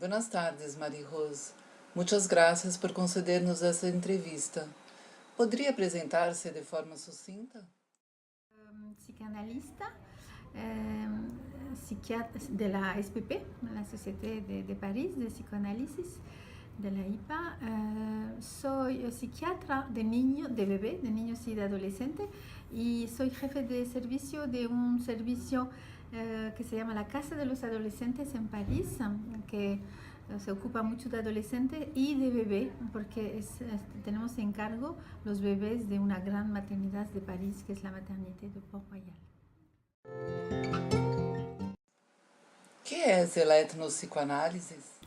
Buenas tardes, Marie-Rose. Muchas gracias por concedernos esta entrevista. ¿Podría presentarse de forma sucinta? Psicanalista, psiquiatra de la SPP, la Société de París de Psicoanálisis, de la IPA. Soy psiquiatra de niños, de bebé, de niños y de adolescentes, y soy jefe de servicio de un servicio que se llama la Casa de los Adolescentes en París, que se ocupa mucho de adolescentes y de bebé, porque tenemos en cargo los bebés de una gran maternidad de París, que es la Maternité de Port-Royal. ¿Qué es el etnopsicoanálisis?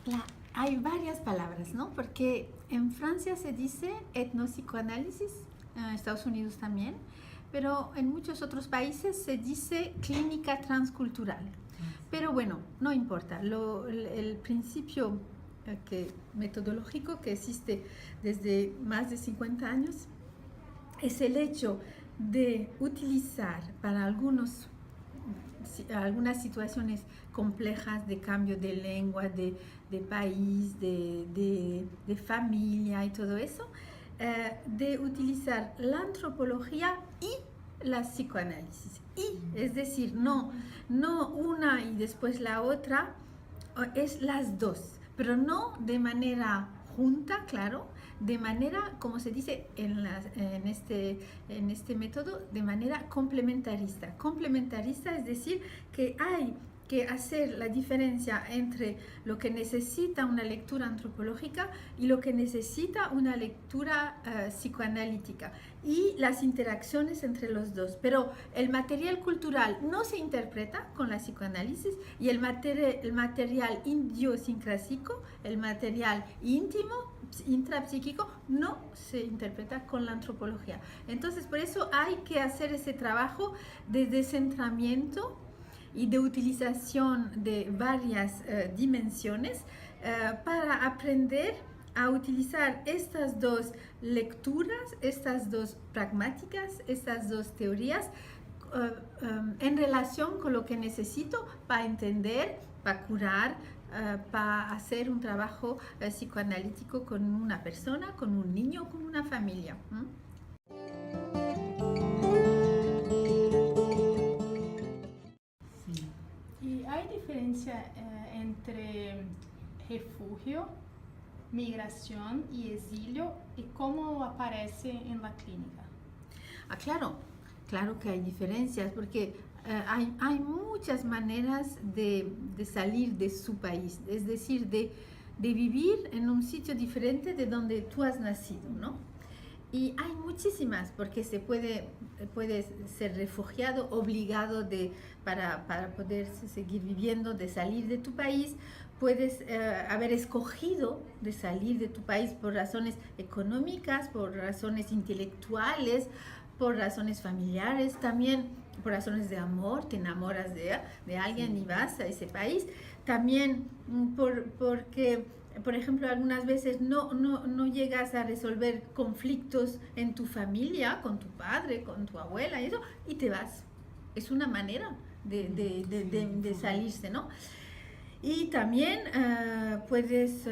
Hay varias palabras, ¿no? Porque en Francia se dice etnopsicoanálisis, en Estados Unidos también, pero en muchos otros países se dice clínica transcultural. Pero bueno, no importa, el principio metodológico que existe desde más de 50 años es el hecho de utilizar para algunas situaciones complejas de cambio de lengua, de país, de familia y todo eso, de utilizar la antropología y la psicoanálisis. Y, es decir, no una y después la otra, es las dos, pero no de manera junta, claro, de manera, como se dice en este método, de manera complementarista. Complementarista es decir que hay que hacer la diferencia entre lo que necesita una lectura antropológica y lo que necesita una lectura psicoanalítica, y las interacciones entre los dos. Pero el material cultural no se interpreta con la psicoanálisis, y el material idiosincrásico, el material íntimo, intrapsíquico, no se interpreta con la antropología. Entonces, por eso hay que hacer ese trabajo de descentramiento y de utilización de varias dimensiones para aprender a utilizar estas dos lecturas, estas dos pragmáticas, estas dos teorías en relación con lo que necesito para entender, para curar, para hacer un trabajo psicoanalítico con una persona, con un niño, con una familia. Sí. ¿Y hay diferencia entre refugio, migración y exilio, y cómo aparece en la clínica? Claro que hay diferencias, porque hay muchas maneras de salir de su país, es decir, de vivir en un sitio diferente de donde tú has nacido, ¿no? Y hay muchísimas, porque puede ser refugiado, obligado para poder seguir viviendo, de salir de tu país. Puedes haber escogido de salir de tu país por razones económicas, por razones intelectuales, por razones familiares, también por razones de amor, te enamoras de alguien y vas a ese país. También porque, por ejemplo, algunas veces no llegas a resolver conflictos en tu familia, con tu padre, con tu abuela y eso, y te vas. Es una manera de salirse, ¿no? Y también puedes,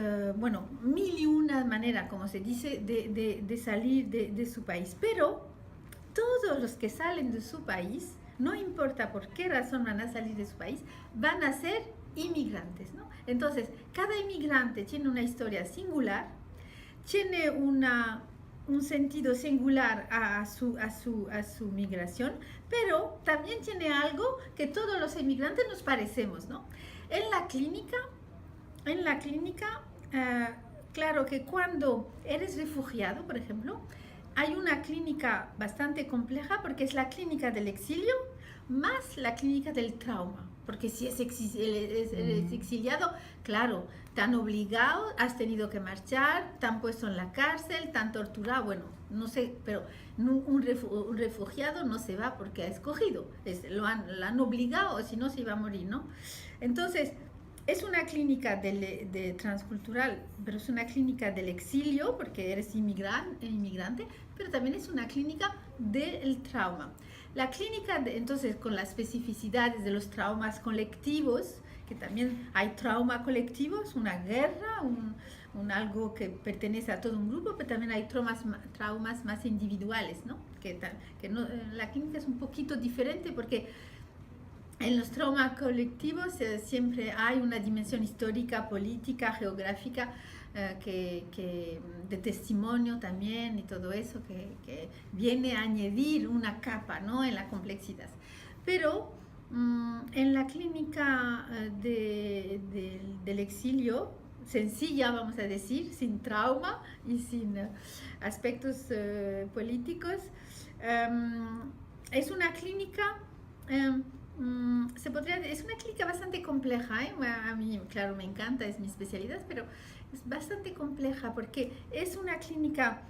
mil y una manera, como se dice, de salir de su país. Pero todos los que salen de su país, no importa por qué razón van a salir de su país, van a ser inmigrantes, ¿no? Entonces, cada inmigrante tiene una historia singular, tiene un sentido singular a su migración, pero también tiene algo que todos los inmigrantes nos parecemos, ¿no? En la clínica, claro que cuando eres refugiado, por ejemplo, hay una clínica bastante compleja, porque es la clínica del exilio más la clínica del trauma. Porque si eres exiliado, claro, te han obligado, has tenido que marchar, te han puesto en la cárcel, te han torturado, bueno, no sé, pero un refugiado no se va porque ha escogido, lo han obligado, o si no se iba a morir, ¿no? Entonces, es una clínica de transcultural, pero es una clínica del exilio, porque eres inmigrante, pero también es una clínica del trauma. La clínica, entonces, con las especificidades de los traumas colectivos, porque también hay trauma colectivo, es una guerra, algo que pertenece a todo un grupo, pero también hay traumas más individuales, ¿no? Que no, la clínica es un poquito diferente porque en los traumas colectivos siempre hay una dimensión histórica, política, geográfica, de testimonio también y todo eso que viene a añadir una capa, ¿no? En la complejidad. Pero en la clínica del exilio, sencilla, vamos a decir, sin trauma y sin aspectos políticos, es una clínica... es una clínica bastante compleja, ¿eh? A mí, claro, me encanta, es mi especialidad, pero es bastante compleja porque es una clínica,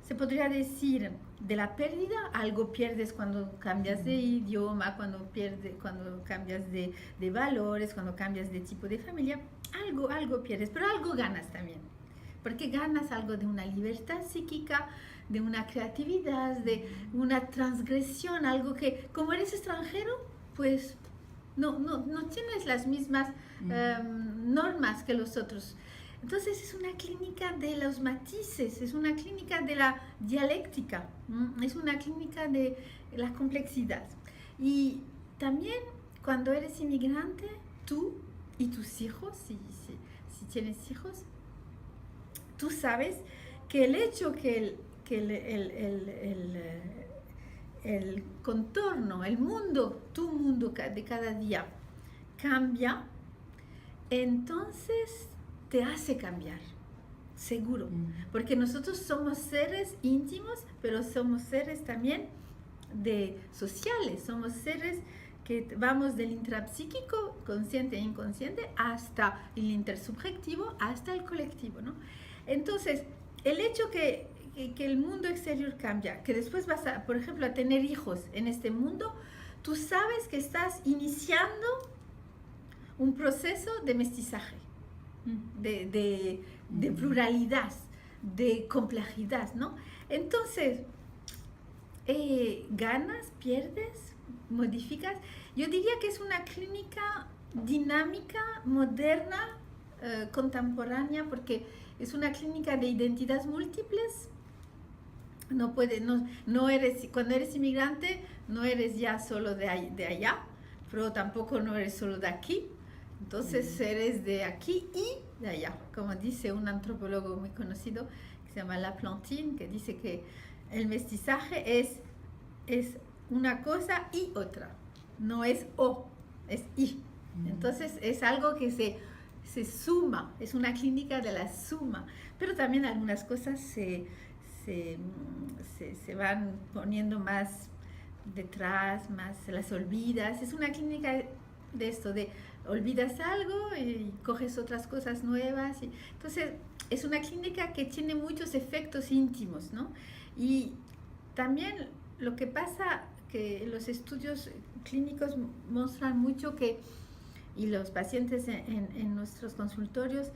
se podría decir, de la pérdida. Algo pierdes cuando cambias de idioma, cuando cambias de valores, cuando cambias de tipo de familia, algo pierdes, pero algo ganas también, porque ganas algo de una libertad psíquica, de una creatividad, de una transgresión, algo que como eres extranjero, pues no tienes las mismas normas que los otros. Entonces es una clínica de los matices, es una clínica de la dialéctica, es una clínica de la complejidad. Y también cuando eres inmigrante, tú y tus hijos, si tienes hijos, tú sabes que el hecho que el contorno, el mundo, tu mundo de cada día cambia, entonces te hace cambiar, seguro. Porque nosotros somos seres íntimos, pero somos seres también sociales, somos seres que vamos del intrapsíquico, consciente e inconsciente, hasta el intersubjetivo, hasta el colectivo, ¿no? Entonces, el hecho que el mundo exterior cambia, que después vas a, por ejemplo, a tener hijos en este mundo, tú sabes que estás iniciando un proceso de mestizaje, de pluralidad, de complejidad, ¿no? Entonces, ganas, pierdes, modificas. Yo diría que es una clínica dinámica, moderna, contemporánea, porque es una clínica de identidades múltiples. No eres, cuando eres inmigrante, no eres ya solo de allá, pero tampoco no eres solo de aquí. Entonces eres de aquí y de allá, como dice un antropólogo muy conocido que se llama Laplantine, que dice que el mestizaje es una cosa y otra, no es o, es y. Entonces es algo que se suma, es una clínica de la suma, pero también algunas cosas se van poniendo más detrás, más las olvidas. Es una clínica de esto, de olvidas algo y coges otras cosas nuevas. Entonces es una clínica que tiene muchos efectos íntimos, ¿no? Y también lo que pasa, que los estudios clínicos muestran mucho y los pacientes en nuestros consultorios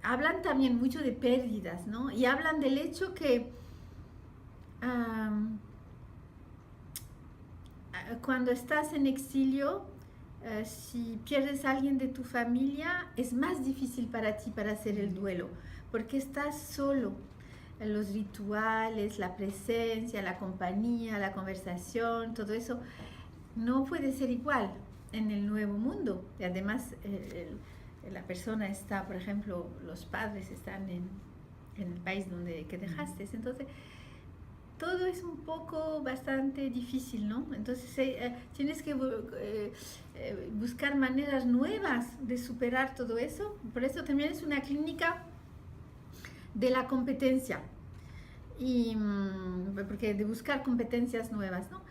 hablan también mucho de pérdidas, ¿no? Y hablan del hecho que cuando estás en exilio, si pierdes a alguien de tu familia, es más difícil para ti para hacer el duelo, porque estás solo. Los rituales, la presencia, la compañía, la conversación, todo eso no puede ser igual en el nuevo mundo. Y además la persona está, por ejemplo, los padres están en el país que dejaste. Entonces, todo es un poco bastante difícil, ¿no? Entonces tienes que buscar maneras nuevas de superar todo eso. Por eso también es una clínica de la competencia, porque de buscar competencias nuevas, ¿no?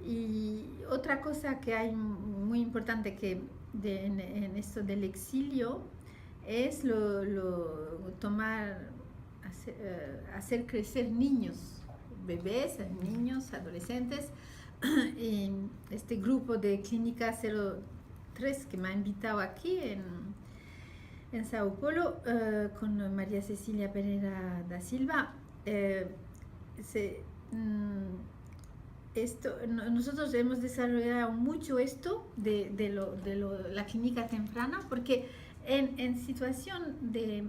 Y otra cosa que hay muy importante en esto del exilio es hacer crecer niños, bebés, niños, adolescentes. Y este grupo de Clínica 03 que me ha invitado aquí en Sao Paulo, con María Cecilia, Pereira da Silva, nosotros hemos desarrollado mucho esto la clínica temprana, porque en situación de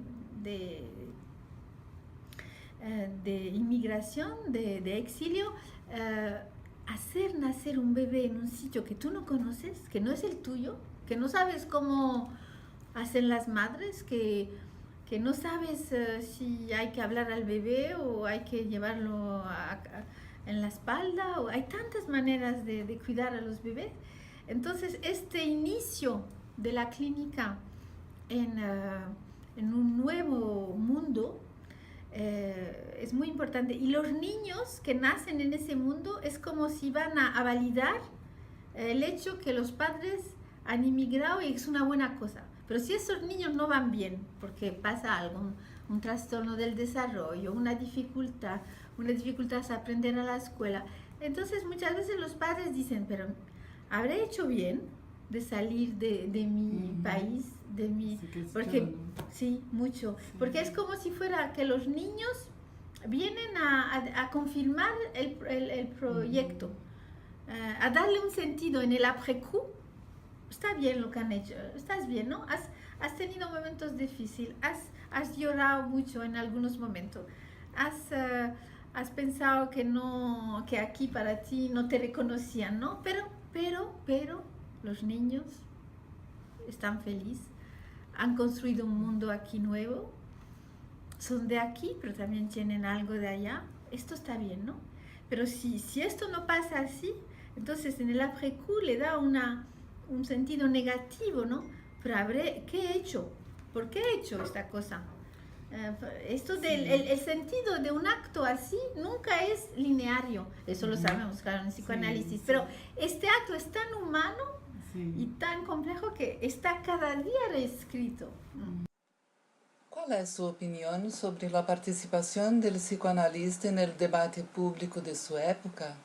inmigración, de exilio, hacer nacer un bebé en un sitio que tú no conoces, que no es el tuyo, que no sabes cómo hacen las madres, que no sabes si hay que hablar al bebé o hay que llevarlo en la espalda, o hay tantas maneras de cuidar a los bebés. Entonces, este inicio de la clínica en un nuevo mundo es muy importante. Y los niños que nacen en ese mundo es como si van a validar el hecho que los padres han inmigrado y es una buena cosa. Pero si esos niños no van bien, porque pasa algo, un trastorno del desarrollo, una dificultad a aprender a la escuela, entonces muchas veces los padres dicen, pero ¿habré hecho bien de salir de mi país, de mi... Porque, sí, mucho. Sí. Porque es como si fuera que los niños vienen a confirmar el proyecto, a darle un sentido en el après-coup. Está bien lo que han hecho, estás bien, ¿no? Has tenido momentos difíciles, has llorado mucho en algunos momentos, has pensado que aquí para ti no te reconocían, ¿no? Pero los niños están felices, han construido un mundo aquí nuevo, son de aquí, pero también tienen algo de allá. Esto está bien, ¿no? Pero si esto no pasa así, entonces en el après-coup le da un sentido negativo, ¿no? Pero ¿qué he hecho? ¿Por qué he hecho esta cosa? Esto el sentido de un acto así nunca es lineario, eso lo sabemos, claro, en psicoanálisis, pero este acto es tan humano y tan complejo que está cada día reescrito. ¿Cuál es su opinión sobre la participación del psicoanalista en el debate público de su época?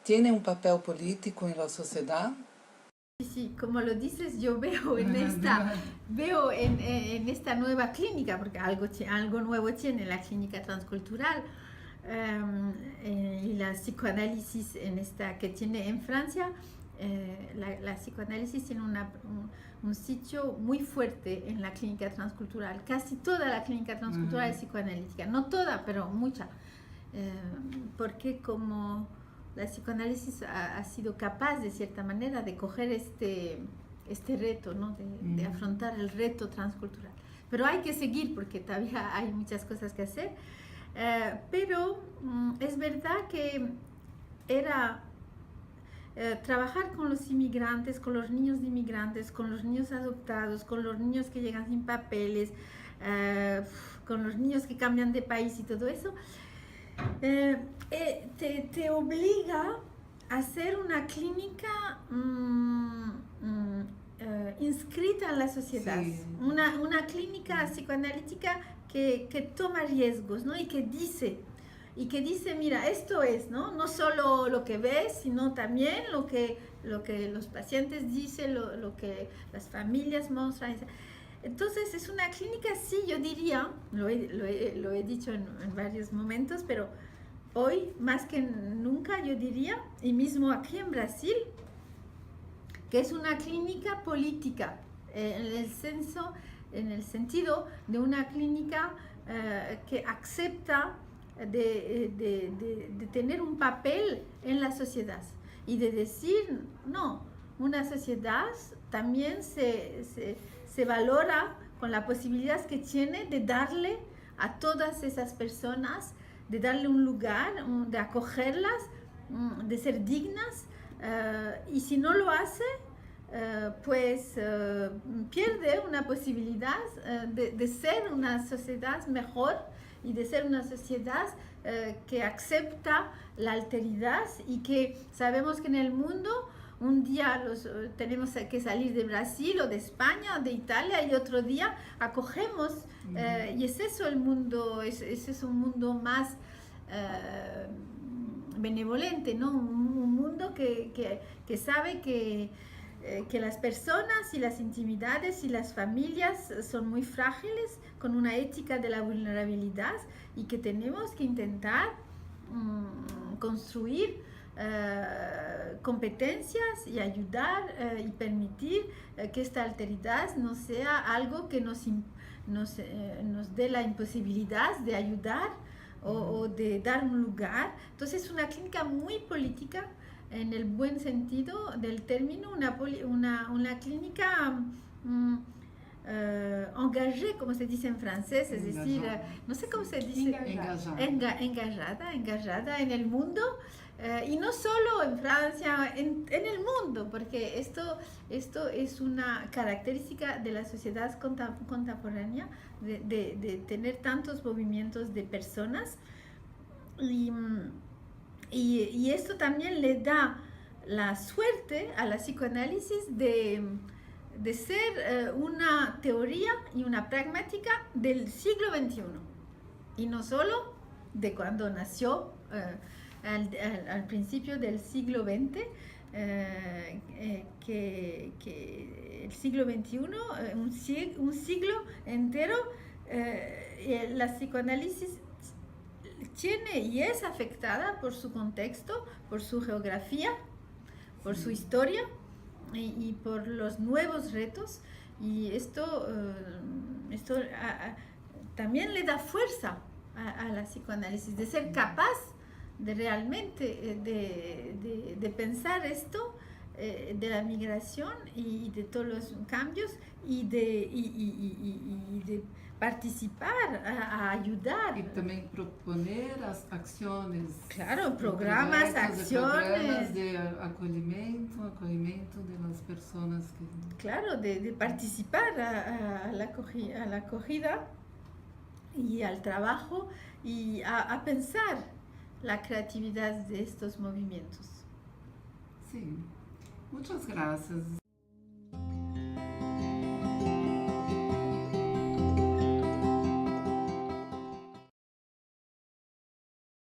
¿Tiene un papel político en la sociedad? Sí, como lo dices, yo veo en esta nueva clínica, porque algo nuevo tiene la clínica transcultural y la psicoanálisis que tiene en Francia. La psicoanálisis tiene un sitio muy fuerte en la clínica transcultural. Casi toda la clínica transcultural es psicoanalítica, no toda, pero mucha, porque como la psicoanálisis ha sido capaz de cierta manera de coger este reto, ¿no? de afrontar el reto transcultural. Pero hay que seguir porque todavía hay muchas cosas que hacer. Pero es verdad que era trabajar con los inmigrantes, con los niños de inmigrantes, con los niños adoptados, con los niños que llegan sin papeles, con los niños que cambian de país y todo eso. Te obliga a hacer una clínica inscrita en la sociedad, sí. Una clínica psicoanalítica que toma riesgos, ¿no? y que dice, mira, esto es, no solo lo que ves, sino también lo que los pacientes dicen, lo que las familias muestran. Entonces es una clínica, sí, yo diría, lo he dicho en varios momentos, pero hoy más que nunca yo diría, y mismo aquí en Brasil, que es una clínica política, en el sentido de una clínica que acepta de tener un papel en la sociedad y de decir, no, una sociedad también se valora con la posibilidad que tiene de darle a todas esas personas, de darle un lugar, de acogerlas, de ser dignas, y si no lo hace, pues pierde una posibilidad de ser una sociedad mejor y de ser una sociedad que acepta la alteridad y que sabemos que en el mundo un día tenemos que salir de Brasil o de España o de Italia y otro día acogemos y es eso el mundo, es un mundo más benevolente, ¿no? Un mundo que sabe que las personas y las intimidades y las familias son muy frágiles, con una ética de la vulnerabilidad y que tenemos que intentar construir competencias y ayudar y permitir que esta alteridad no sea algo que nos dé la imposibilidad de ayudar o de dar un lugar. Entonces es una clínica muy política en el buen sentido del término, una clínica engagée, como se dice en francés, es decir, no sé cómo se dice, engagada en el mundo, y no solo en Francia, en el mundo, porque esto es una característica de la sociedad contemporánea, de tener tantos movimientos de personas, y esto también le da la suerte a la psicoanálisis de ser una teoría y una pragmática del siglo XXI, y no solo de cuando nació al principio del siglo XX, que el siglo XXI, un siglo entero, la psicoanálisis tiene y es afectada por su contexto, por su geografía, por su historia y por los nuevos retos, y esto también le da fuerza a la psicoanálisis de ser capaz de realmente de pensar esto de la migración y de todos los cambios y de participar, a ayudar. Y también proponer las acciones. Claro, programas, acciones. De acogimiento de las personas que... Claro, de participar a la acogida y al trabajo y a pensar la creatividad de estos movimientos. Sí, muchas gracias.